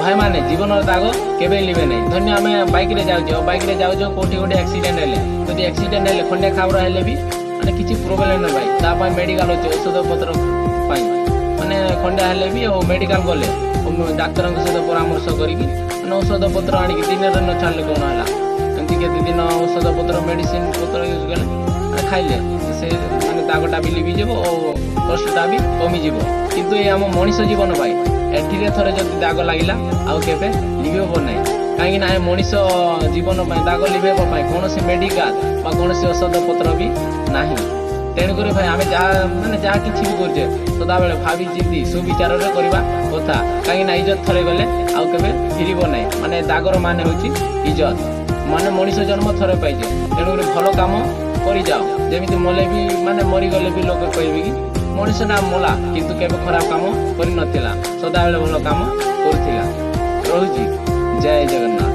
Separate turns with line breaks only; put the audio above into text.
भाई माने जीवन दाग केबे लिबे नहीं। धन्य आम बैक जाऊ कौटी गोटे एक्सीडेंट हेले जब एक्सीडेंट हेले खंडे खाबर हेले भी माने किसी प्रोब्लेम नहीं भाई तापाई मेडिकल अच्छे औषध पत्र माने खंडा हेले भी मेडिकल गले डाक्तर सहित परामर्श करके औषध पत्र आनिक दिन न छाड़े कौन है एमती केते दिन औषध पत्र मेडिसिन पत्र यूज कले खाइले से माने दागटा भी लिभिज और कष्टटा भी कमिज किंतु ये आम मनीष जीवन भाई एठिरे थरे जदि दाग लगिला आउ केबे लिभेब ना कहीं ना मनीष जीवन दाग लिभेब कौन मेडिकल कौन औषध पत्र भी ना तेणुक भाई आम जहाँ मैंने जहाँ कि भी करे सदा बेले भावी चिंती सुविचार करवा कथा कहीं इज्जत थरे गले आउ केबे फिरब ना माने दागर मान हूँ इज्जत माने मनीष जन्म थरे पाइजे तेणुक भल कम कर जाओ जमी मले भी माने मरीगले भी लोक कहे कि मनीष ना मला किंतु केबे खराब काम कर नथिला सदा बेले भल काम करुथिला। रहुची जय जगन्नाथ।